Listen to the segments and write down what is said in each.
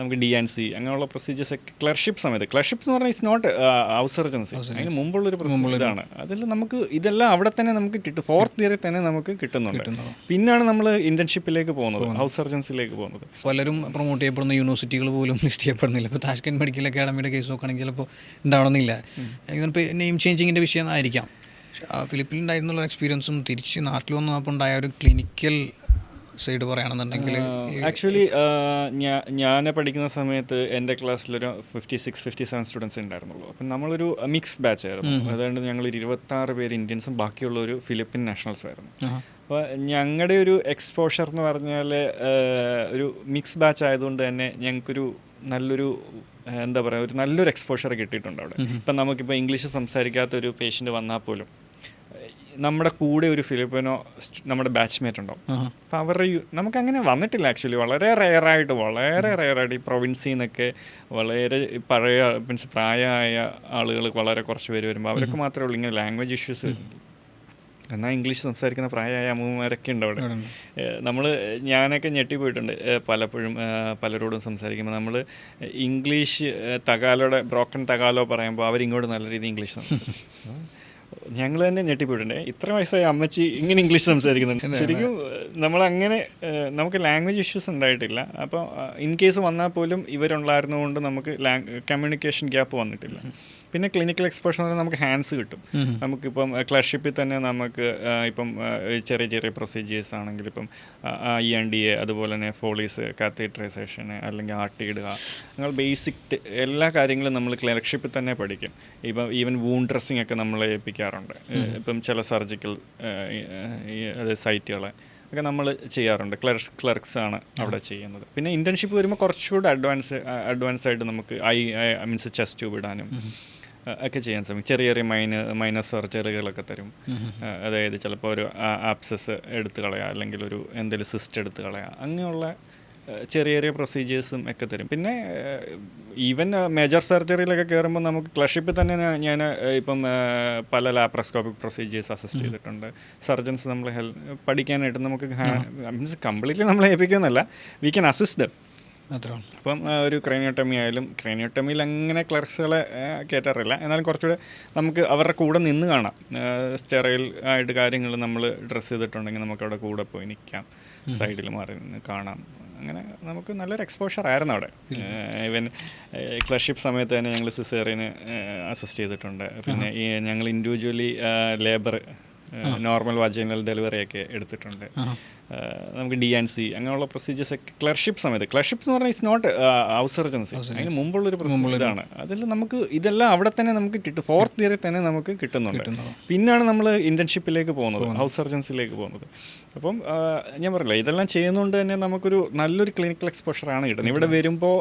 നമുക്ക് DNC അങ്ങനെയുള്ള procedures ഒക്കെ ക്ലർഷിപ്പ് സമയത്ത്, ക്ലർഷിപ്പ് എന്ന് പറഞ്ഞാൽ ഇറ്റ്സ് നോട്ട് ഹൗസ് സർജൻസി, അതിന് മുമ്പുള്ളൊരു ഇതാണ്. അതിൽ നമുക്ക് ഇതെല്ലാം അവിടെ തന്നെ നമുക്ക് കിട്ടും, 4th ഇയറിൽ തന്നെ നമുക്ക് കിട്ടുന്നുണ്ട്. പിന്നാണ് നമ്മൾ ഇന്റേൺഷിപ്പിലേക്ക് പോകുന്നത്, ഹൗസ് സർജൻസിലേക്ക് പോകുന്നത്. പലരും പ്രൊമോട്ട് ചെയ്യപ്പെടുന്ന യൂണിവേഴ്സിറ്റികൾ പോലും ലിസ്റ്റ് ചെയ്യപ്പെടുന്നില്ല. ഇപ്പോൾ താഷ്കന്റ് മെഡിക്കൽ അക്കാഡമിയുടെ കേസ് നോക്കുകയാണെങ്കിൽ ചിലപ്പോൾ ഉണ്ടാവണമെന്നില്ല. ഇപ്പോൾ നെയിം ചേഞ്ചിങ്ങിൻ്റെ വിഷയം ആയിരിക്കാം. ഫിലിപ്പിലുണ്ടായിരുന്നുള്ള എക്സ്പീരിയൻസും തിരിച്ച് നാട്ടിൽ വന്നപ്പോൾ ഉണ്ടായ ഒരു ക്ലിനിക്കൽ സൈഡ് പറയുകയാണെന്നുണ്ടെങ്കിൽ, ആക്ച്വലി ഞാൻ പഠിക്കുന്ന സമയത്ത് എൻ്റെ ക്ലാസ്സിലൊരു 56-57 സ്റ്റുഡൻസ് ഉണ്ടായിരുന്നുള്ളൂ. അപ്പം നമ്മളൊരു മിക്സ്ഡ് ബാച്ച് ആയിരുന്നു. അതുകൊണ്ട് ഞങ്ങൾ 26 പേര് ഇന്ത്യൻസും ബാക്കിയുള്ള ഒരു ഫിലിപ്പിൻ നാഷണൽസും ആയിരുന്നു. അപ്പോൾ ഞങ്ങളുടെ ഒരു എക്സ്പോഷർ എന്ന് പറഞ്ഞാൽ ഒരു മിക്സ് ബാച്ച് ആയതുകൊണ്ട് തന്നെ ഞങ്ങൾക്കൊരു നല്ലൊരു എന്താ പറയുക, ഒരു നല്ലൊരു എക്സ്പോഷർ കിട്ടിയിട്ടുണ്ട് അവിടെ. ഇപ്പം നമുക്കിപ്പോൾ ഇംഗ്ലീഷ് സംസാരിക്കാത്തൊരു പേഷ്യൻ്റ് വന്നാൽ പോലും നമ്മുടെ കൂടെ ഒരു ഫിലിപ്പിനോ നമ്മുടെ ബാച്ച്മേറ്റ് ഉണ്ടാവും. അപ്പം അവരുടെ നമുക്കങ്ങനെ വന്നിട്ടില്ല ആക്ച്വലി. വളരെ റെയറായിട്ട് ഈ പ്രൊവിൻസിൽ നിന്നൊക്കെ വളരെ പഴയ മീൻസ് പ്രായമായ ആളുകൾ വളരെ കുറച്ച് പേര് വരുമ്പോൾ അവർക്ക് മാത്രമേ ഉള്ളൂ ഇങ്ങനെ ലാംഗ്വേജ് ഇഷ്യൂസ് വരുന്നത്. എന്നാൽ ഇംഗ്ലീഷ് സംസാരിക്കുന്ന പ്രായമായ അമ്മൂമ്മമാരൊക്കെ ഉണ്ട് അവിടെ. ഞാനൊക്കെ ഞെട്ടിപ്പോയിട്ടുണ്ട് പലപ്പോഴും പലരോടും സംസാരിക്കുമ്പോൾ. നമ്മൾ ഇംഗ്ലീഷ് തകാലോടെ ബ്രോക്കൺ തകാലോ പറയുമ്പോൾ അവരിങ്ങോട്ട് നല്ല രീതിയിൽ ഇംഗ്ലീഷ് സംസാരിക്കും. ഞങ്ങൾ തന്നെ ഞെട്ടിപ്പോയിട്ടുണ്ട്, ഇത്ര വയസ്സായ അമ്മച്ചി ഇങ്ങനെ ഇംഗ്ലീഷ് സംസാരിക്കുന്നുണ്ട്. ശരിക്കും നമ്മളങ്ങനെ നമുക്ക് ലാംഗ്വേജ് ഇഷ്യൂസ് ഉണ്ടായിട്ടില്ല. അപ്പോൾ ഇൻ കേസ് വന്നാൽ പോലും ഇവരുണ്ടായിരുന്നതുകൊണ്ട് നമുക്ക് കമ്മ്യൂണിക്കേഷൻ ഗ്യാപ്പ് വന്നിട്ടില്ല. പിന്നെ ക്ലിനിക്കൽ എക്സ്പോഷർ എന്ന് പറഞ്ഞാൽ നമുക്ക് ഹാൻഡ്സ് കിട്ടും. നമുക്കിപ്പം ക്ലർഷിപ്പിൽ തന്നെ നമുക്ക് ഇപ്പം ചെറിയ പ്രൊസീജിയേഴ്സ് ആണെങ്കിൽ ഇപ്പം ENDA, അതുപോലെ തന്നെ ഫോളീസ്, കാത്തീട്രൈസേഷന് അല്ലെങ്കിൽ ആർട്ട് ഇടുക, അങ്ങനെ ബേസിക് എല്ലാ കാര്യങ്ങളും നമ്മൾ ക്ലർഷിപ്പിൽ തന്നെ പഠിക്കും. ഇപ്പം ഈവൻ വൂണ്ട് ഡ്രസ്സിങ് ഒക്കെ നമ്മളെ ഏൽപ്പിക്കാറുണ്ട്. ഇപ്പം ചില സർജിക്കൽ സൈറ്റുകളെ ഒക്കെ നമ്മൾ ചെയ്യാറുണ്ട്. ക്ലർക്സ് ആണ് അവിടെ ചെയ്യുന്നത്. പിന്നെ ഇൻറ്റേൺഷിപ്പ് വരുമ്പോൾ കുറച്ചുകൂടി അഡ്വാൻസ് ആയിട്ട് നമുക്ക് മീൻസ് ചെസ്റ്റ് ട്യൂബ് ഇടാനും ഒക്കെ ചെയ്യാൻ ശ്രമിക്കും. ചെറിയ മൈനർ സർജറികളൊക്കെ തരും. അതായത് ചിലപ്പോൾ ഒരു ആപ്സസ് എടുത്ത് കളയുക, അല്ലെങ്കിൽ ഒരു എന്തെങ്കിലും സിസ്റ്റ് എടുത്ത് കളയുക, അങ്ങനെയുള്ള ചെറിയ പ്രൊസീജിയേഴ്സും ഒക്കെ തരും. പിന്നെ ഈവൻ മേജർ സർജറിയിലൊക്കെ കയറുമ്പോൾ നമുക്ക് ക്ലർഷിപ്പിൽ തന്നെ ഞാൻ ഇപ്പം പല ലാപ്രോസ്കോപ്പിക് പ്രൊസീജിയേഴ്സ് അസിസ്റ്റ് ചെയ്തിട്ടുണ്ട്. സർജൻസ് നമ്മളെ പഠിക്കാനായിട്ട് നമുക്ക് മീൻസ് കംപ്ലീറ്റ്ലി നമ്മളെ ഏൽപ്പിക്കുമെന്നല്ല, വി ക്യാൻ അസിസ്റ്റ്. അപ്പം ഒരു ക്രേനിയോട്ടമി ആയാലും, ക്രേനിയോട്ടമിയിൽ അങ്ങനെ ക്ലർക്സുകളെ കയറ്റാറില്ല, എന്നാലും കുറച്ചുകൂടെ നമുക്ക് അവരുടെ കൂടെ നിന്ന് കാണാം. സ്റ്റെറൈൽ ആയിട്ട് കാര്യങ്ങൾ നമ്മൾ ഡ്രസ്സ് ചെയ്തിട്ടുണ്ടെങ്കിൽ നമുക്ക് അവിടെ കൂടെ പോയി നിൽക്കാം, സൈഡിൽ മാറി നിന്ന് കാണാം. അങ്ങനെ നമുക്ക് നല്ലൊരു എക്സ്പോഷർ ആയിരുന്നു അവിടെ. ഈവൻ ക്ലർഷിപ്പ് സമയത്ത് തന്നെ ഞങ്ങൾ സിസേറിയന് അസിസ്റ്റ് ചെയ്തിട്ടുണ്ട്. പിന്നെ ഞങ്ങൾ ഇൻഡിവിജ്വലി ലേബർ, നോർമൽ വജൈനൽ ഡെലിവറിയൊക്കെ എടുത്തിട്ടുണ്ട്. നമുക്ക് DNC അങ്ങനെയുള്ള പ്രൊസീജിയേഴ്സ് ഒക്കെ ക്ലർഷിപ്പ് സമയത്ത്, ക്ലർഷിപ്പ് എന്ന് പറഞ്ഞാൽ ഇറ്റ്സ് നോട്ട് ഹൗസ് സർജൻസി, അതിന് മുമ്പുള്ളൊരു ഇതാണ്. അതിൽ നമുക്ക് ഇതെല്ലാം അവിടെ തന്നെ നമുക്ക് കിട്ടും, 4th ഇയറിൽ തന്നെ നമുക്ക് കിട്ടുന്നുണ്ട്. പിന്നാണ് നമ്മൾ ഇന്റേൺഷിപ്പിലേക്ക് പോകുന്നത്, ഹൗസ് സർജൻസിലേക്ക് പോകുന്നത്. അപ്പം ഞാൻ പറയില്ല, ഇതെല്ലാം ചെയ്യുന്നതുകൊണ്ട് തന്നെ നമുക്കൊരു നല്ലൊരു ക്ലിനിക്കൽ എക്സ്പോഷറാണ് കിട്ടുന്നത്. ഇവിടെ വരുമ്പോൾ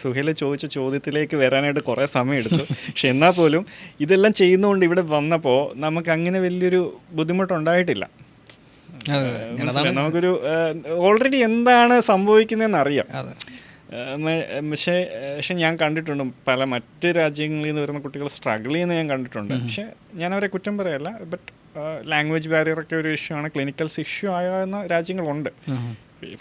സുഹേൽ ചോദിച്ച ചോദ്യത്തിലേക്ക് വരാനായിട്ട് കുറേ സമയം എടുത്തു. പക്ഷെ എന്നാൽ പോലും ഇതെല്ലാം ചെയ്യുന്നതുകൊണ്ട് ഇവിടെ വന്നപ്പോൾ നമുക്ക് അങ്ങനെ വലിയൊരു ബുദ്ധിമുട്ടുണ്ടായിട്ടില്ല. നമുക്കൊരു ഓൾറെഡി എന്താണ് സംഭവിക്കുന്നതെന്ന് അറിയാം. പക്ഷേ ഞാൻ കണ്ടിട്ടുണ്ട് പല മറ്റ് രാജ്യങ്ങളിൽ നിന്ന് വരുന്ന കുട്ടികൾ സ്ട്രഗിൾ ചെയ്യുന്നത് ഞാൻ കണ്ടിട്ടുണ്ട്. പക്ഷേ ഞാൻ അവരെ കുറ്റം പറയല്ല. ബട്ട് ലാംഗ്വേജ് ബാരിയറൊക്കെ ഒരു ഇഷ്യൂ ആണ്, ക്ലിനിക്കൽസ് ഇഷ്യൂ ആകുന്ന രാജ്യങ്ങളുണ്ട്.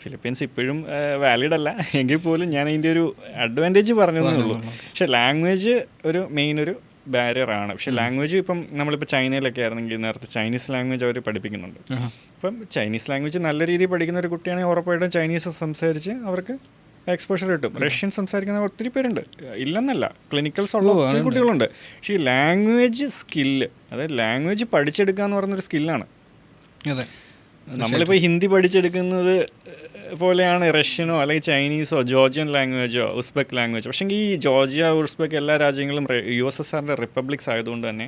ഫിലിപ്പീൻസ് ഇപ്പോഴും വാലിഡ് അല്ല എങ്കിൽ പോലും ഞാൻ അതിൻ്റെ ഒരു അഡ്വാൻറ്റേജ് പറഞ്ഞതേ ഉള്ളൂ. പക്ഷേ ലാംഗ്വേജ് ഒരു മെയിൻ ഒരു ബാരിയറാണ്. പക്ഷേ ലാംഗ്വേജ് ഇപ്പം നമ്മളിപ്പോൾ ചൈനയിലൊക്കെ ആയിരുന്നെങ്കിൽ നേരത്തെ ചൈനീസ് ലാംഗ്വേജ് അവർ പഠിപ്പിക്കുന്നുണ്ട്. അപ്പം ചൈനീസ് ലാംഗ്വേജ് നല്ല രീതിയിൽ പഠിക്കുന്ന ഒരു കുട്ടിയാണെങ്കിൽ ഉറപ്പായിട്ടും ചൈനീസ് സംസാരിച്ച് അവർക്ക് എക്സ്പോഷർ കിട്ടും. റഷ്യൻ സംസാരിക്കുന്ന ഒത്തിരി പേരുണ്ട്, ഇല്ലെന്നല്ല, ക്ലിനിക്കൽസ് ഉള്ള ഒത്തിരി കുട്ടികളുണ്ട്. പക്ഷേ ഈ ലാംഗ്വേജ് സ്കില്ല്, അതായത് ലാംഗ്വേജ് പഠിച്ചെടുക്കുക എന്ന് പറയുന്നൊരു സ്കില്ലാണ്. നമ്മളിപ്പോൾ ഹിന്ദി പഠിച്ചെടുക്കുന്നത് പോലെയാണ് റഷ്യനോ അല്ലെങ്കിൽ ചൈനീസോ ജോർജിയൻ ലാംഗ്വേജോ ഉസ്ബെക്ക് ലാംഗ്വേജോ. പക്ഷേ ഈ ജോർജിയ, ഉസ്ബെക്ക് എല്ലാ രാജ്യങ്ങളും USSRന്റെ റിപ്പബ്ലിക്സ് ആയതുകൊണ്ട് തന്നെ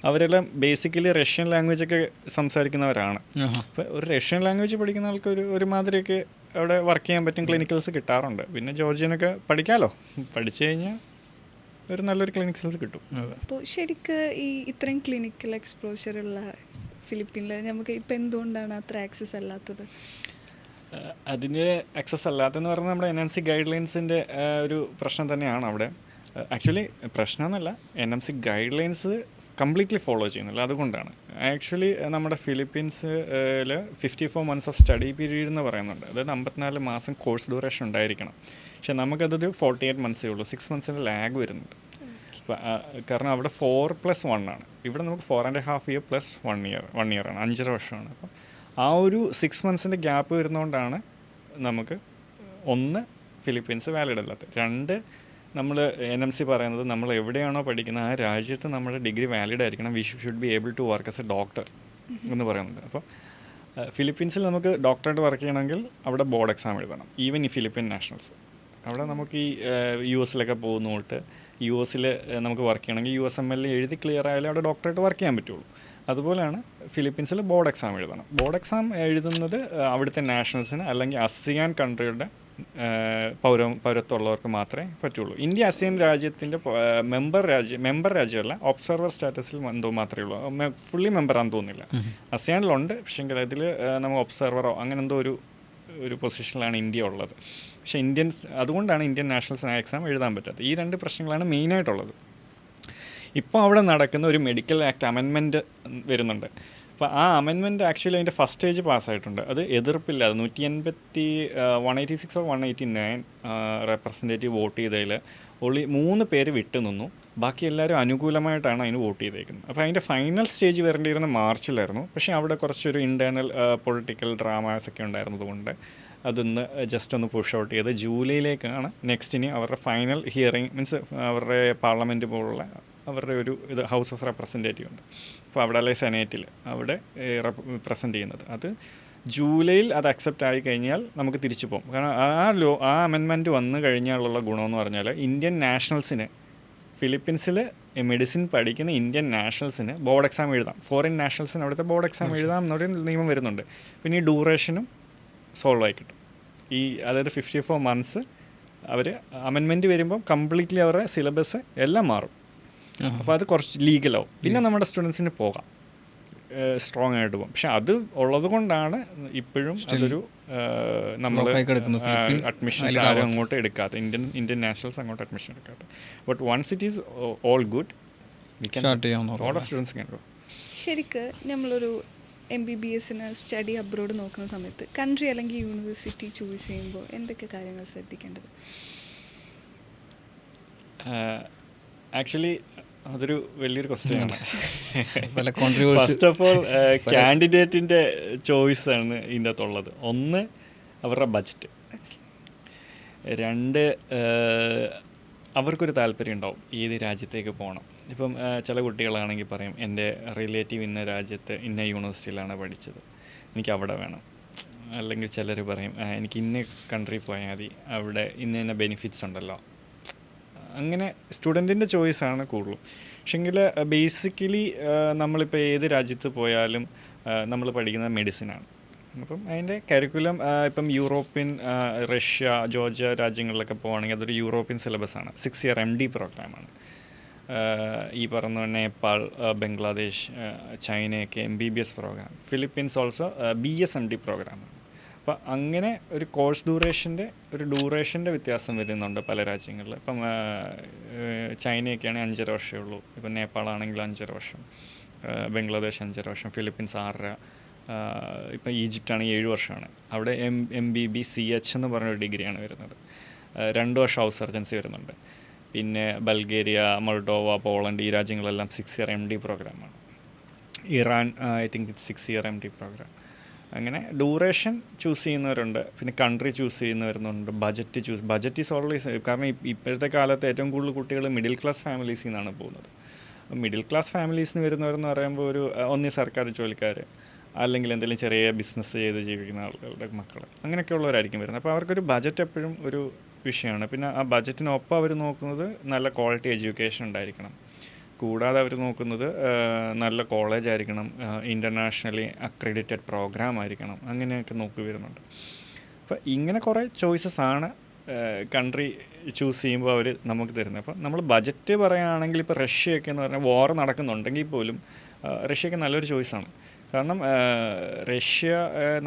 അവരെല്ലാം ബേസിക്കലി റഷ്യൻ ലാംഗ്വേജൊക്കെ സംസാരിക്കുന്നവരാണ്. അപ്പോൾ ഒരു റഷ്യൻ ലാംഗ്വേജ് പഠിക്കുന്ന ആൾക്ക് ഒരുമാതിരിയൊക്കെ അവിടെ വർക്ക് ചെയ്യാൻ പറ്റും, ക്ലിനിക്കൽസ് കിട്ടാറുണ്ട്. പിന്നെ ജോർജിയനൊക്കെ പഠിക്കാമല്ലോ, പഠിച്ചു കഴിഞ്ഞാൽ ഒരു നല്ലൊരു ക്ലിനിക്കൽസ് കിട്ടും. അപ്പോൾ ശരിക്കും ഈ ഇത്രയും ക്ലിനിക്കൽ എക്സ്പോഷറുള്ള ഫിലിപ്പീനിൽ നമുക്ക് ഇപ്പം എന്തുകൊണ്ടാണ് അത്ര ആക്സസ് അല്ലാത്തത്? അതിന് ആക്സസ് അല്ലാത്തതെന്ന് പറഞ്ഞാൽ നമ്മുടെ NMC ഗൈഡ് ലൈൻസിൻ്റെ ഒരു പ്രശ്നം തന്നെയാണ് അവിടെ. ആക്ച്വലി പ്രശ്നമെന്നല്ല, NMC guidelines completely follow ചെയ്യുന്നില്ല, അതുകൊണ്ടാണ്. ആക്ച്വലി നമ്മുടെ ഫിലിപ്പീൻസിൽ 54 months ഓഫ് സ്റ്റഡി പീരീഡ് എന്ന് പറയുന്നുണ്ട്. അതായത് 54 മാസം കോഴ്സ് ഡ്യൂറേഷൻ ഉണ്ടായിരിക്കണം. പക്ഷെ നമുക്കതൊരു 48 മന്ത്സേ ഉള്ളൂ, 6 മന്ത്സിൻ്റെ ലാഗ് വരുന്നുണ്ട്. കാരണം അവിടെ 4+1 ആണ്, ഇവിടെ നമുക്ക് 4.5 ഇയർ പ്ലസ് 1 ഇയർ ആണ്, 5.5 വർഷമാണ്. അപ്പം ആ ഒരു 6 മന്ത്സിൻ്റെ ഗ്യാപ്പ് വരുന്നതുകൊണ്ടാണ് നമുക്ക് ഒന്ന് ഫിലിപ്പീൻസ് വാലിഡ് അല്ലാത്തത്, രണ്ട് നമ്മൾ NMC പറയുന്നത് നമ്മൾ എവിടെയാണോ പഠിക്കുന്നത് ആ രാജ്യത്ത് നമ്മുടെ ഡിഗ്രി വാലിഡ് ആയിരിക്കണം, we should be able to work as a doctor എന്ന് പറയുന്നത്. അപ്പോൾ ഫിലിപ്പീൻസിൽ നമുക്ക് ഡോക്ടറായിട്ട് വർക്ക് ചെയ്യണമെങ്കിൽ അവിടെ ബോർഡ് എക്സാം എഴുതണം, ഈവൻ ഈ ഫിലിപ്പീൻ നാഷണൽസ്. അവിടെ നമുക്ക് ഈ US പോകുന്നോട്ട് US നമുക്ക് വർക്ക് ചെയ്യണമെങ്കിൽ USML എഴുതി ക്ലിയർ ആയാലും അവിടെ ഡോക്ടറായിട്ട് വർക്ക് ചെയ്യാൻ പറ്റുള്ളൂ. അതുപോലെയാണ് ഫിലിപ്പീൻസിൽ ബോർഡ് എക്സാം എഴുതണം. ബോർഡ് എക്സാം എഴുതുന്നത് അവിടുത്തെ നാഷണൽസിന് അല്ലെങ്കിൽ ASEAN കൺട്രിയുടെ പൗരത്വമുള്ളവർക്ക് മാത്രമേ പറ്റുള്ളൂ. ഇന്ത്യ ASEAN രാജ്യത്തിൻ്റെ മെമ്പർ രാജ്യമല്ല, ഒബ്സർവർ സ്റ്റാറ്റസിൽ എന്തോ മാത്രമേ ഉള്ളൂ, ഫുള്ളി മെമ്പറാണെന്ന് തോന്നുന്നില്ല. ASEANലുണ്ട്, പക്ഷേങ്കിൽ അതിൽ നമ്മൾ ഒബ്സർവറോ അങ്ങനെ എന്തോ ഒരു പൊസിഷനിലാണ് ഇന്ത്യ ഉള്ളത്. പക്ഷേ അതുകൊണ്ടാണ് ഇന്ത്യൻ നാഷണൽസിന് ആ എക്സാം എഴുതാൻ പറ്റാത്തത്. ഈ രണ്ട് പ്രശ്നങ്ങളാണ് മെയിനായിട്ടുള്ളത്. ഇപ്പോൾ അവിടെ നടക്കുന്ന ഒരു മെഡിക്കൽ ആക്ട് അമെൻമെൻറ്റ് വരുന്നുണ്ട്. അപ്പോൾ ആ അമെൻമെൻറ്റ് ആക്ച്വലി അതിൻ്റെ ഫസ്റ്റ് സ്റ്റേജ് പാസ്സായിട്ടുണ്ട്. അത് എതിർപ്പില്ലാതെ 186 or 189 റെപ്രസെൻറ്റേറ്റീവ് വോട്ട് ചെയ്തതിൽ ഓൺലി 3 പേര് വിട്ടു നിന്നു, ബാക്കി എല്ലാവരും അനുകൂലമായിട്ടാണ് അതിന് വോട്ട് ചെയ്തേക്കുന്നത്. അപ്പോൾ അതിൻ്റെ ഫൈനൽ സ്റ്റേജ് വരേണ്ടിയിരുന്ന മാർച്ചിലായിരുന്നു. പക്ഷേ അവിടെ കുറച്ചൊരു ഇൻറ്റേർണൽ പൊളിറ്റിക്കൽ ഡ്രാമാസ് ഒക്കെ ഉണ്ടായിരുന്നതുകൊണ്ട് അതൊന്ന് ജസ്റ്റ് ഒന്ന് പുഷ് ഔട്ട് ചെയ്ത് ജൂലൈയിലേക്കാണ് നെക്സ്റ്റിന് അവരുടെ ഫൈനൽ ഹിയറിംഗ്, മീൻസ് അവരുടെ പാർലമെൻറ്റ് പോലുള്ള അവരുടെ ഒരു ഹൗസ് ഓഫ് റെപ്രസെൻറ്റേറ്റീവ് ഉണ്ട്. അപ്പോൾ അവിടെ അല്ലെങ്കിൽ സെനേറ്റിൽ അവിടെ പ്രസൻറ്റ് ചെയ്യുന്നത്, അത് ജൂലൈയിൽ അത് അക്സെപ്റ്റ് ആയി കഴിഞ്ഞാൽ നമുക്ക് തിരിച്ചു പോകും. കാരണം ആ അമെൻമെൻറ്റ് വന്നു കഴിഞ്ഞാലുള്ള ഗുണമെന്ന് പറഞ്ഞാൽ ഇന്ത്യൻ നാഷണൽസിന്, ഫിലിപ്പീൻസിൽ മെഡിസിൻ പഠിക്കുന്ന ഇന്ത്യൻ നാഷണൽസിന് ബോർഡ് എക്സാം എഴുതാം, ഫോറിൻ നാഷണൽസിന് അവിടുത്തെ ബോർഡ് എക്സാം എഴുതാം എന്നൊരു നിയമം വരുന്നുണ്ട്. പിന്നെ ഈ ഡ്യൂറേഷനും സോൾവ് ആയി കിട്ടും. അതായത് 54 മന്ത്സ് അവർ അമെൻമെൻറ്റ് വരുമ്പോൾ കംപ്ലീറ്റ്ലി അവരുടെ സിലബസ് എല്ലാം മാറും. അപ്പോൾ അത് കുറച്ച് ലീഗലാവും. പിന്നെ നമ്മുടെ സ്റ്റുഡൻസിന് പോകാം, സ്ട്രോങ് ആയിട്ട് പോകും. പക്ഷെ അത് ഉള്ളത് കൊണ്ടാണ് ഇപ്പോഴും അതൊരു നമ്മൾ അഡ്മിഷൻസ് ആരും അങ്ങോട്ട് എടുക്കാത്ത, ഇന്ത്യൻ നാഷണൽസ് അങ്ങോട്ട് അഡ്മിഷൻ എടുക്കാത്ത. But once it is all good, we can lot of students can go. ശരിക്ക് നമ്മളൊരു MBBS സ്റ്റഡി അബ്രോഡ് നോക്കുന്ന സമയത്ത് കൺട്രി അല്ലെങ്കിൽ യൂണിവേഴ്സിറ്റി ചൂസ് ചെയ്യുമ്പോൾ എന്തൊക്കെ കാര്യങ്ങൾ ശ്രദ്ധിക്കേണ്ടത്? ആക്ച്വലി അതൊരു വലിയൊരു ക്വസ്റ്റ്യനാണ്. ഫസ്റ്റ് ഓഫ് ഓൾ കാൻഡിഡേറ്റിൻ്റെ ചോയ്സാണ് ഇതിൻ്റെ അകത്തുള്ളത്. ഒന്ന് അവരുടെ ബഡ്ജറ്റ്, രണ്ട് അവർക്കൊരു താല്പര്യം ഉണ്ടാവും ഏത് രാജ്യത്തേക്ക് പോകണം. ഇപ്പം ചില കുട്ടികളാണെങ്കിൽ പറയും എൻ്റെ റിലേറ്റീവ് ഇന്ന രാജ്യത്ത് ഇന്ന യൂണിവേഴ്സിറ്റിയിലാണ് പഠിച്ചത്, എനിക്ക് അവിടെ വേണം. അല്ലെങ്കിൽ ചിലർ പറയും എനിക്ക് ഇന്ന കൺട്രി പോയാൽ മതി, അവിടെ ഇന്ന ബെനിഫിറ്റ്സ് ഉണ്ടല്ലോ. അങ്ങനെ സ്റ്റുഡൻറ്റിൻ്റെ ചോയ്സാണ് കൂടുതലും. പക്ഷെങ്കിൽ ബേസിക്കലി നമ്മളിപ്പോൾ ഏത് രാജ്യത്ത് പോയാലും നമ്മൾ പഠിക്കുന്നത് മെഡിസിനാണ്. അപ്പം അതിൻ്റെ കരിക്കുലം ഇപ്പം യൂറോപ്യൻ, റഷ്യ, ജോർജിയ രാജ്യങ്ങളിലൊക്കെ പോകുകയാണെങ്കിൽ അതൊരു യൂറോപ്യൻ സിലബസാണ്, 6 ഇയർ MD പ്രോഗ്രാമാണ്. ഈ പറഞ്ഞ നേപ്പാൾ, ബംഗ്ലാദേശ്, ചൈനയൊക്കെ MBBS program. Philippines also BS MD പ്രോഗ്രാമാണ്. അപ്പോൾ അങ്ങനെ ഒരു കോഴ്സ് ഡ്യൂറേഷൻ്റെ വ്യത്യാസം വരുന്നുണ്ട് പല രാജ്യങ്ങളിൽ. ഇപ്പം ചൈനയൊക്കെയാണെങ്കിൽ 5.5 വർഷമേ ഉള്ളൂ, ഇപ്പം നേപ്പാളാണെങ്കിൽ 5.5 വർഷം, ബംഗ്ലാദേശ് 5.5 വർഷം, ഫിലിപ്പീൻസ് 6.5, ഇപ്പം ഈജിപ്റ്റാണെങ്കിൽ 7 വർഷമാണ്. അവിടെ MBBCH എന്ന് പറഞ്ഞൊരു ഡിഗ്രിയാണ് വരുന്നത്. 2 വർഷം ഹൗസ് സർജൻസി വരുന്നുണ്ട്. പിന്നെ ബൾഗേറിയ, മൊൾഡോവ, പോളണ്ട് ഈ രാജ്യങ്ങളെല്ലാം 6 ഇയർ MD പ്രോഗ്രാമാണ്. Iran I think 6 year MD program. അങ്ങനെ ഡ്യൂറേഷൻ ചൂസ് ചെയ്യുന്നവരുണ്ട്, പിന്നെ കൺട്രി ചൂസ് ചെയ്യുന്നവരുന്നുണ്ട്, ബജറ്റ് ഈസ് ഓൾവേസ്. കാരണം ഇപ്പോഴത്തെ കാലത്ത് ഏറ്റവും കൂടുതൽ കുട്ടികൾ മിഡിൽ ക്ലാസ് ഫാമിലീസിൽ നിന്നാണ് പോകുന്നത്. മിഡിൽ ക്ലാസ് ഫാമിലീസിൽ നിന്ന് വരുന്നവരെന്ന് പറയുമ്പോൾ ഒരു ഒന്നീ സർക്കാർ ജോലിക്കാർ, അല്ലെങ്കിൽ എന്തെങ്കിലും ചെറിയ ബിസിനസ് ചെയ്ത് ജീവിക്കുന്ന ആളുകളുടെ മക്കൾ, അങ്ങനെയൊക്കെ ഉള്ളവരായിരിക്കും വരുന്നത്. അപ്പോൾ അവർക്കൊരു ബജറ്റ് എപ്പോഴും ഒരു വിഷയമാണ്. പിന്നെ ആ ബജറ്റിനൊപ്പം അവർ നോക്കുന്നത് നല്ല ക്വാളിറ്റി എഡ്യൂക്കേഷൻ ഉണ്ടായിരിക്കണം. കൂടാതെ അവർ നോക്കുന്നത് നല്ല കോളേജ് ആയിരിക്കണം, ഇൻ്റർനാഷണലി അക്രഡിറ്റഡ് പ്രോഗ്രാം ആയിരിക്കണം, അങ്ങനെയൊക്കെ നോക്കി വരുന്നുണ്ട്. അപ്പോൾ ഇങ്ങനെ കുറേ ചോയ്സസ് ആണ് കൺട്രി ചൂസ് ചെയ്യുമ്പോൾ അവർ നമുക്ക് തരുന്നത്. അപ്പോൾ നമ്മൾ ബജറ്റ് പറയുകയാണെങ്കിൽ ഇപ്പോൾ റഷ്യയൊക്കെ എന്ന് പറഞ്ഞാൽ വാർ നടക്കുന്നുണ്ടെങ്കിൽ പോലും റഷ്യയൊക്കെ നല്ലൊരു ചോയ്സാണ്. കാരണം റഷ്യ,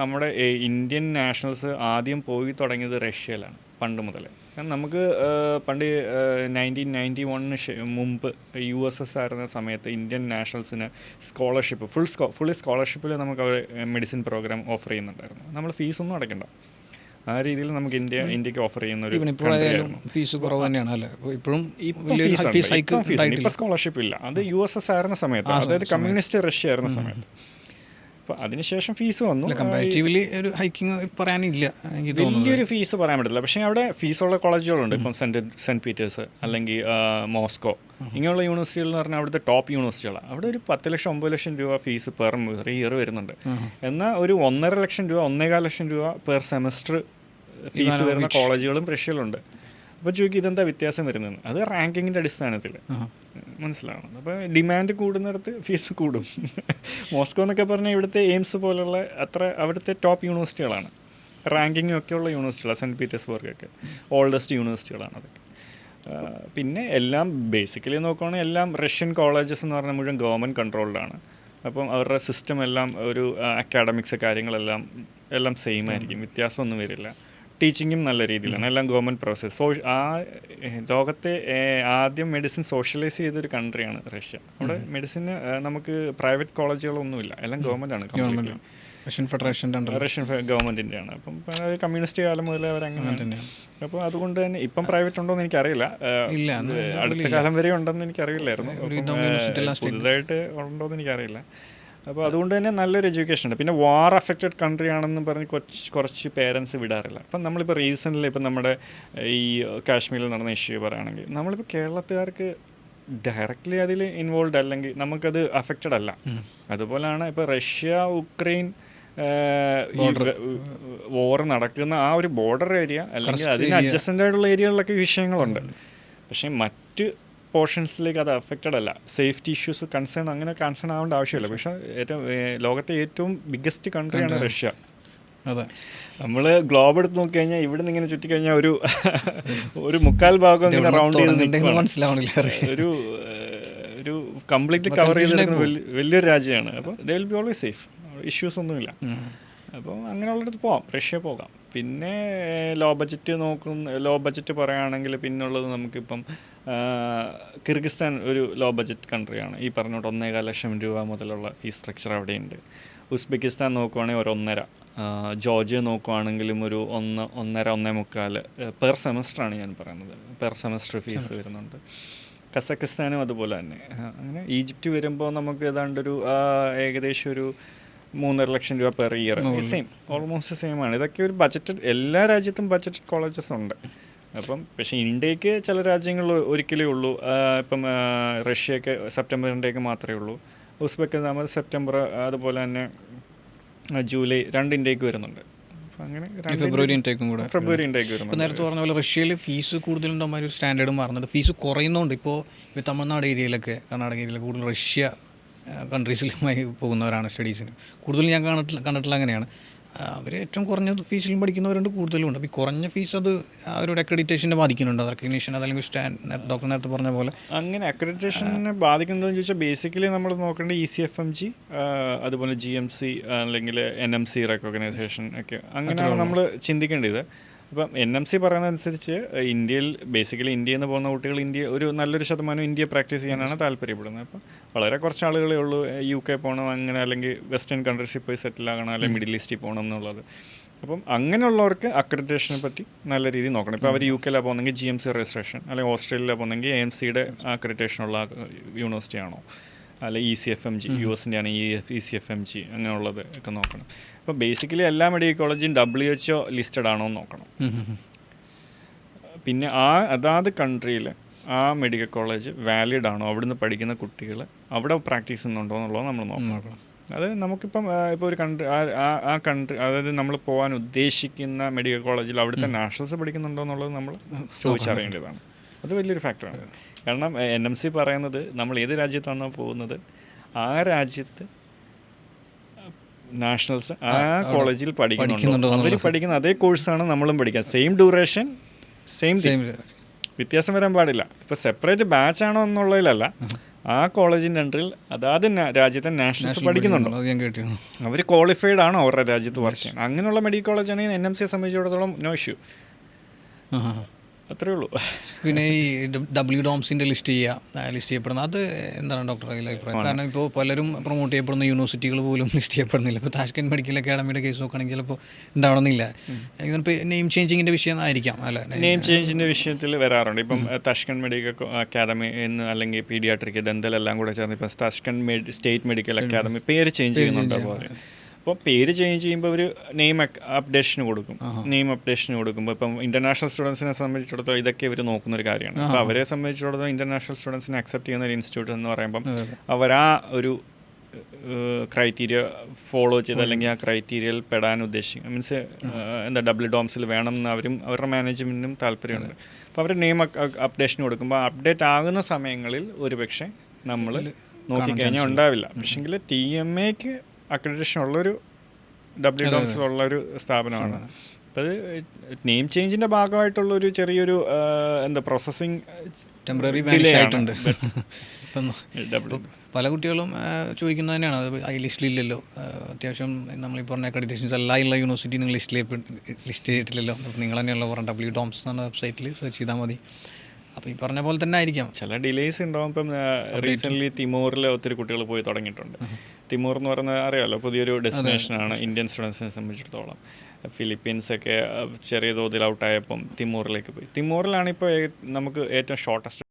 നമ്മുടെ ഇന്ത്യൻ നാഷണൽസ് ആദ്യം പോയി തുടങ്ങിയത് റഷ്യയിലാണ് പണ്ട് മുതൽ. കാരണം നമുക്ക് പണ്ട് 1991 മുമ്പ് USSR ആയിരുന്ന സമയത്ത് ഇന്ത്യൻ നാഷണൽസിന് സ്കോളർഷിപ്പ്, ഫുള്ളി സ്കോളർഷിപ്പിൽ നമുക്ക് അവർ മെഡിസിൻ പ്രോഗ്രാം ഓഫർ ചെയ്യുന്നുണ്ടായിരുന്നു. നമ്മൾ ഫീസൊന്നും അടയ്ക്കണ്ട. ആ രീതിയിൽ നമുക്ക് ഇന്ത്യക്ക് ഓഫർ ചെയ്യുന്ന ഒരു ഇപ്പോഴായാലും ഫീസ് കുറവ് തന്നെയാണ് അല്ലേ? ഇപ്പോഴും ഫീസ് ഹൈക്ക് ഇപ്പം സ്കോളർഷിപ്പ് ഇല്ല. അത് USSR ആയിരുന്ന സമയത്ത്, അതായത് കമ്മ്യൂണിസ്റ്റ് റഷ്യ ആയിരുന്ന സമയത്ത്. അപ്പോൾ അതിനുശേഷം ഫീസ് വന്നു. കമ്പാരിറ്റീവ്ലി ഒരു ഹൈക്കിങ് പറയാനില്ല, എനിക്ക് തോന്നുന്നു വലിയൊരു ഫീസ് പറയാൻ പറ്റില്ല. പക്ഷേ അവിടെ ഫീസുള്ള കോളേജുകളുണ്ട്. ഇപ്പം സെൻറ്റ് പീറ്റേഴ്സ് അല്ലെങ്കിൽ മോസ്കോ ഇങ്ങനെയുള്ള യൂണിവേഴ്സിറ്റികൾ എന്ന് പറഞ്ഞാൽ അവിടുത്തെ ടോപ്പ് യൂണിവേഴ്സിറ്റികളാണ്. അവിടെ ഒരു 10 ലക്ഷം 9 ലക്ഷം രൂപ ഫീസ് പെർ ഇയർ വരുന്നുണ്ട്. എന്നാൽ ഒരു 1.5 ലക്ഷം രൂപ 1.25 ലക്ഷം രൂപ പെർ സെമസ്റ്റർ ഫീസ് വരുന്ന കോളേജുകളും റഷ്യയിലുണ്ട്. അപ്പോൾ ചോദിക്കും ഇതെന്താ വ്യത്യാസം വരുന്നത്? അത് റാങ്കിങ്ങിൻ്റെ അടിസ്ഥാനത്തിൽ മനസ്സിലാവണം. അപ്പോൾ ഡിമാൻഡ് കൂടുന്നിടത്ത് ഫീസ് കൂടും. മോസ്കോ എന്നൊക്കെ പറഞ്ഞാൽ ഇവിടുത്തെ എയിംസ് പോലുള്ള അവിടുത്തെ ടോപ്പ് യൂണിവേഴ്സിറ്റികളാണ്. റാങ്കിങ്ങും ഒക്കെയുള്ള യൂണിവേഴ്സിറ്റികളാണ്. സെൻറ്റ് പീറ്റേഴ്സ്ബർഗൊക്കെ ഓൾഡസ്റ്റ് യൂണിവേഴ്സിറ്റികളാണ് അതൊക്കെ. പിന്നെ എല്ലാം ബേസിക്കലി നോക്കുകയാണെങ്കിൽ എല്ലാം റഷ്യൻ കോളേജസ് എന്ന് പറഞ്ഞാൽ മുഴുവൻ ഗവൺമെൻറ് കൺട്രോൾഡാണ്. അപ്പം അവരുടെ സിസ്റ്റം എല്ലാം ഒരു അക്കാഡമിക്സ് എല്ലാം സെയിം ആയിരിക്കും, വ്യത്യാസമൊന്നും വരില്ല. ടീച്ചിങ്ങും നല്ല രീതിയിലാണ്, എല്ലാം ഗവൺമെൻറ് പ്രോസസ്. ലോകത്തെ ആദ്യം മെഡിസിൻ സോഷ്യലൈസ് ചെയ്തൊരു കൺട്രിയാണ് റഷ്യ. അവിടെ മെഡിസിന് നമുക്ക് പ്രൈവറ്റ് കോളേജുകളൊന്നുമില്ല, എല്ലാം ഗവൺമെൻറ്റാണ്. റഷ്യൻ ഗവൺമെൻറ്റിൻ്റെയാണ്. അപ്പം കമ്മ്യൂണിസ്റ്റ് കാലം മുതലേ അവരങ്ങനെ. അപ്പോൾ അതുകൊണ്ട് തന്നെ ഇപ്പം പ്രൈവറ്റ് ഉണ്ടോയെന്ന് എനിക്കറിയില്ല. അടുത്ത കാലം വരെ ഉണ്ടെന്ന് എനിക്കറിയില്ലായിരുന്നു. പുതുതായിട്ട് ഉണ്ടോയെന്ന് എനിക്കറിയില്ല. അപ്പോൾ അതുകൊണ്ട് തന്നെ നല്ലൊരു എഡ്യൂക്കേഷൻ ഉണ്ട്. പിന്നെ വാർ അഫക്റ്റഡ് കൺട്രി ആണെന്ന് പറഞ്ഞ് കുറച്ച് പേരൻസ് വിടാറില്ല. അപ്പം നമ്മളിപ്പോൾ റീസെൻ്റ്ലി ഇപ്പം നമ്മുടെ ഈ കാശ്മീരിൽ നടന്ന ഇഷ്യൂ പറയുകയാണെങ്കിൽ നമ്മളിപ്പോൾ കേരളത്തുകാർക്ക് ഡയറക്റ്റ്ലി അതിൽ ഇൻവോൾവ് അല്ലെങ്കിൽ നമുക്കത് അഫക്റ്റഡ് അല്ല. അതുപോലെയാണ് ഇപ്പോൾ റഷ്യ ഉക്രൈൻ വോർ നടക്കുന്ന ആ ഒരു ബോർഡർ ഏരിയ അല്ലെങ്കിൽ അതിന് അഡ്ജസ്റ്റൻ്റ് ആയിട്ടുള്ള ഏരിയകളിലൊക്കെ വിഷയങ്ങളുണ്ട്. പക്ഷേ മറ്റ് പോർഷൻസിലേക്ക് അത് അഫക്റ്റഡ് അല്ല. സേഫ്റ്റി ഇഷ്യൂസ് കൺസേൺ ആവേണ്ട ആവശ്യമില്ല. പക്ഷേ ലോകത്തെ ഏറ്റവും ബിഗ്ഗസ്റ്റ് കൺട്രിയാണ് റഷ്യ. അതെ, നമ്മൾ ഗ്ലോബ് എടുത്ത് നോക്കി കഴിഞ്ഞാൽ ഇവിടെ നിന്ന് ഇങ്ങനെ ചുറ്റിക്കഴിഞ്ഞാൽ ഒരു മുക്കാൽ ഭാഗം ഇങ്ങനെ റൗണ്ട് ചെയ്ത് ഒരു കംപ്ലീറ്റ്ലി കവർ ചെയ്തെടുക്കുന്ന വലിയൊരു രാജ്യമാണ്. അപ്പോൾ they will be always safe, issues ഒന്നുമില്ല. അപ്പോൾ അങ്ങനെയുള്ളിടത്ത് പോകാം, റഷ്യ പോകാം. പിന്നെ ലോ ബഡ്ജറ്റ് പറയുകയാണെങ്കിൽ പിന്നുള്ളത് നമുക്കിപ്പം കിർഗിസ്ഥാൻ ഒരു ലോ ബഡ്ജറ്റ് കൺട്രിയാണ്. ഈ പറഞ്ഞോട്ട് 1.25 ലക്ഷം രൂപ മുതലുള്ള ഫീസ് സ്ട്രക്ചർ അവിടെയുണ്ട്. ഉസ്ബെക്കിസ്ഥാൻ നോക്കുവാണെങ്കിൽ ഒരു 1.5. ജോർജിയ നോക്കുവാണെങ്കിലും ഒരു 1.5-1.25 പെർ സെമസ്റ്ററാണ് ഞാൻ പറയുന്നത്. പെർ സെമസ്റ്റർ ഫീസ് വരുന്നുണ്ട്. കസക്കിസ്ഥാനും അതുപോലെ തന്നെ. അങ്ങനെ ഈജിപ്റ്റ് വരുമ്പോൾ നമുക്ക് ഏതാണ്ടൊരു ഏകദേശം ഒരു 3.5 ലക്ഷം രൂപ per year. Same, almost same ആണ്. ഇതൊക്കെ ഒരു ബഡ്ജറ്റ്, എല്ലാ രാജ്യത്തും ബഡ്ജറ്റ് കോളേജസ് ഉണ്ട്. അപ്പം പക്ഷേ ഇന്ത്യക്ക് ചില രാജ്യങ്ങളിൽ ഒരിക്കലേ ഉള്ളൂ. ഇപ്പം റഷ്യയൊക്കെ സെപ്റ്റംബറിൻ്റെയൊക്കെ മാത്രമേ ഉള്ളൂ. ഉസ്ബെക്കിസ്ഥാൻ സെപ്റ്റംബർ, അതുപോലെ തന്നെ ജൂലൈ 2 ഇന്ത്യക്ക് വരുന്നുണ്ട്. അങ്ങനെ ഫെബ്രുവരി ഇൻടേക്കും വരുന്നുണ്ട്. ഇപ്പോൾ നേരത്തെ പറഞ്ഞ പോലെ റഷ്യയിൽ ഫീസ് കൂടുതലുണ്ടാകുമ്പോൾ ഒരു സ്റ്റാൻഡേർഡ് മാറുന്നുണ്ട്. ഫീസ് കുറയുന്നുണ്ട്. ഇപ്പോൾ തമിഴ്നാട് ഏരിയയിലൊക്കെ, കർണാടക ഏരിയയിലൊക്കെ കൂടുതൽ റഷ്യ കൺട്രീസിലുമായി പോകുന്നവരാണ് സ്റ്റഡീസിന്. കൂടുതലും ഞാൻ കണ്ടിട്ടുള്ള അങ്ങനെയാണ്. അവർ ഏറ്റവും കുറഞ്ഞ ഫീസിലും പഠിക്കുന്നവരുണ്ട്, കൂടുതലും ഉണ്ട്. അപ്പോൾ ഈ കുറഞ്ഞ ഫീസ് അത് അവരുടെ അക്രഡിറ്റേഷനെ ബാധിക്കുന്നുണ്ട്, റെക്കഗ്നീഷൻ അതല്ലെങ്കിൽ ഡോക്ടർ നേരത്തെ പറഞ്ഞ പോലെ. അങ്ങനെ അക്രഡിറ്റേഷനെ ബാധിക്കുന്നതെന്ന് ചോദിച്ചാൽ ബേസിക്കലി നമ്മൾ നോക്കേണ്ട ECFMG, അതുപോലെ GMC അല്ലെങ്കിൽ NMC റെക്കഗ്നൈസേഷൻ ഒക്കെ അങ്ങനെയാണ് നമ്മൾ ചിന്തിക്കേണ്ടത്. അപ്പം NMC പറയുന്നതനുസരിച്ച് ഇന്ത്യയിൽ നിന്ന് പോകുന്ന കുട്ടികൾ ഒരു നല്ലൊരു ശതമാനം ഇന്ത്യ പ്രാക്ടീസ് ചെയ്യാനാണ് താല്പര്യപ്പെടുന്നത്. അപ്പം വളരെ കുറച്ച് ആളുകളേ ഉള്ളൂ UK പോകണം അങ്ങനെ, അല്ലെങ്കിൽ വെസ്റ്റേൺ കൺട്രീസിൽ പോയി സെറ്റിൽ ആകണം, അല്ലെങ്കിൽ മിഡിൽ ഈസ്റ്റിൽ പോകണം എന്നുള്ളത്. അപ്പം അങ്ങനെയുള്ളവർക്ക് അക്രഡിറ്റേഷനെ പറ്റി നല്ല രീതിയിൽ നോക്കണം. ഇപ്പോൾ അവർ UK പോകുന്നെങ്കിൽ GMC രജിസ്ട്രേഷൻ, അല്ലെങ്കിൽ ഓസ്ട്രേലിയയിലാണ് പോകുന്നെങ്കിൽ AMCയുടെ അക്രഡിറ്റേഷനുള്ള യൂണിവേഴ്സിറ്റി ആണോ, അല്ലെങ്കിൽ ECFMG US-ൻ്റെ ആണ് ECFMG അങ്ങനെയുള്ളത് ഒക്കെ നോക്കണം. അപ്പോൾ ബേസിക്കലി എല്ലാ മെഡിക്കൽ കോളേജും WHO ലിസ്റ്റഡ് ആണോ എന്ന് നോക്കണം. പിന്നെ അതാത് കൺട്രിയിൽ ആ മെഡിക്കൽ കോളേജ് വാലിഡ് ആണോ, അവിടുന്ന് പഠിക്കുന്ന കുട്ടികൾ അവിടെ പ്രാക്ടീസ് ചെയ്യുന്നുണ്ടോ എന്നുള്ളത് നമ്മൾ നോക്കണം. അത് നമുക്കിപ്പം ഇപ്പോൾ ഒരു കൺട്രി ആ കൺട്രി, അതായത് നമ്മൾ പോകാൻ ഉദ്ദേശിക്കുന്ന മെഡിക്കൽ കോളേജിൽ അവിടുത്തെ നാഷണൽസ് പഠിക്കുന്നുണ്ടോ എന്നുള്ളത് നമ്മൾ ചോദിച്ചറിയേണ്ടതാണ്. അത് വലിയൊരു ഫാക്ടറാണ്. കാരണം NMC പറയുന്നത് നമ്മൾ ഏത് രാജ്യത്താണോ പോകുന്നത് ആ രാജ്യത്ത് നാഷണൽസ് ആ കോളേജിൽ പഠിക്കുന്നുണ്ടോ, അവർ പഠിക്കുന്ന അതേ കോഴ്സാണ് നമ്മളും പഠിക്കുക. സെയിം ഡ്യൂറേഷൻ, സെയിം വ്യത്യാസം വരാൻ പാടില്ല. ഇപ്പോൾ സെപ്പറേറ്റ് ബാച്ച് ആണോ എന്നുള്ളതിലല്ല, ആ കോളേജിൻ്റെ അണ്ടറിൽ അതാത് രാജ്യത്തെ നാഷണൽസ് പഠിക്കുന്നുണ്ടോ, അവർ ക്വാളിഫൈഡ് ആണോ അവരുടെ രാജ്യത്ത് വർക്ക് ചെയ്യാൻ. അങ്ങനെയുള്ള മെഡിക്കൽ കോളേജാണെങ്കിൽ NMCയെ സംബന്ധിച്ചിടത്തോളം നോ ഇഷ്യൂ. അത്രേ ഉള്ളൂ. പിന്നെ ഈ ഡോംസിൻ്റെ ലിസ്റ്റ് ചെയ്യപ്പെടുന്ന അത് എന്താണ് ഡോക്ടർ അതിൽ അഭിപ്രായം? കാരണം ഇപ്പോൾ പലരും പ്രൊമോട്ട് ചെയ്യപ്പെടുന്ന യൂണിവേഴ്സിറ്റികൾ പോലും ലിസ്റ്റ് ചെയ്യപ്പെടുന്നില്ല. ഇപ്പോൾ താഷ്കന്റ് മെഡിക്കൽ അക്കാഡമിയുടെ കേസ് നോക്കുകയാണെങ്കിൽ ചിലപ്പോൾ ഉണ്ടാവണമെന്നില്ല. ഇപ്പോൾ നെയിം ചേഞ്ചിങ്ങിൻ്റെ വിഷയം ആയിരിക്കാം അല്ലേ? നെയിം ചേഞ്ചിൻ്റെ വിഷയത്തിൽ വരാറുണ്ട്. ഇപ്പം താഷ്കന്റ് മെഡിക്കൽ അക്കാദമി എന്ന് അല്ലെങ്കിൽ പീഡിയാട്രിക് ദന്തലെല്ലാം കൂടെ ചേർന്ന് ഇപ്പം താഷ്കന്റ് സ്റ്റേറ്റ് മെഡിക്കൽ അക്കാദമി പേര് ചേഞ്ച് ചെയ്യുന്നുണ്ട്. അപ്പോൾ പേര് ചേഞ്ച് ചെയ്യുമ്പോൾ ഒരു നെയിം അപ്ഡേഷന് കൊടുക്കും. നെയിം അപ്ഡേഷന് കൊടുക്കുമ്പോൾ ഇപ്പം ഇൻ്റർനാഷണൽ സ്റ്റുഡൻസിനെ സംബന്ധിച്ചിടത്തോളം ഇതൊക്കെ ഇവർ നോക്കുന്നൊരു കാര്യമാണ്. അപ്പോൾ അവരെ സംബന്ധിച്ചിടത്തോളം ഇൻ്റർനാഷണൽ സ്റ്റുഡൻസിനെ അക്സെപ്റ്റ് ചെയ്യുന്ന ഒരു ഇൻസ്റ്റിറ്റ്യൂട്ട് എന്ന് പറയുമ്പം അവർ ആ ഒരു ക്രൈറ്റീരിയ ഫോളോ ചെയ്ത് അല്ലെങ്കിൽ ആ ക്രൈറ്റീരിയയിൽ പെടാൻ ഉദ്ദേശിക്കും. മീൻസ് എന്താ ഡോംസിൽ വേണം എന്ന് അവരുടെ മാനേജ്മെൻറ്റിനും താല്പര്യമുണ്ട്. അപ്പോൾ അവർ നെയിം അപ്ഡേഷൻ കൊടുക്കുമ്പോൾ അപ്ഡേറ്റ് ആകുന്ന സമയങ്ങളിൽ ഒരുപക്ഷെ നമ്മൾ നോക്കിക്കഴിഞ്ഞാൽ ഉണ്ടാവില്ല. പക്ഷേങ്കിൽ TMAക്ക് അക്രഡിറ്റേഷൻ ഉള്ളൊരു ഡോംസിലുള്ളൊരു സ്ഥാപനമാണ്. അപ്പോൾ അത് നെയിം ചേഞ്ചിൻ്റെ ഭാഗമായിട്ടുള്ളൊരു ചെറിയൊരു പ്രോസസ്സിങ് ടെമ്പററി വാനിഷ് ആയിട്ടുണ്ട്. ഇപ്പം പല കുട്ടികളും ചോദിക്കുന്നത് തന്നെയാണ്, അത് ഐ ലിസ്റ്റിലില്ലല്ലോ, അത്യാവശ്യം നമ്മളീ പറഞ്ഞ അക്രഡിറ്റേഷൻസ് എല്ലാം ഉള്ള യൂണിവേഴ്സിറ്റി നിങ്ങൾ ലിസ്റ്റ് ചെയ്തിട്ടില്ലല്ലോ. അപ്പോൾ നിങ്ങൾ തന്നെയുള്ള പറഞ്ഞ DOMS എന്ന വെബ്സൈറ്റിൽ സെർച്ച് ചെയ്താൽ മതി. അപ്പോൾ ഈ പറഞ്ഞ പോലെ തന്നെ ആയിരിക്കാം ചില ഡിലേസ് ഉണ്ടാവും. ഇപ്പം റീസെൻ്റ്ലി തിമൂറിൽ ഒത്തിരി കുട്ടികൾ പോയി തുടങ്ങിയിട്ടുണ്ട്. തിമൂർ എന്ന് പറയുന്നത് അറിയാമല്ലോ, പുതിയൊരു ഡെസ്റ്റിനേഷനാണ് ഇന്ത്യൻ സ്റ്റുഡൻസിനെ സംബന്ധിച്ചിടത്തോളം. ഫിലിപ്പീൻസൊക്കെ ചെറിയ തോതിൽ ഔട്ടായപ്പം തിമൂറിലേക്ക് പോയി. തിമൂറിലാണ് ഇപ്പോൾ നമുക്ക് ഏറ്റവും ഷോർട്ടസ്റ്റ്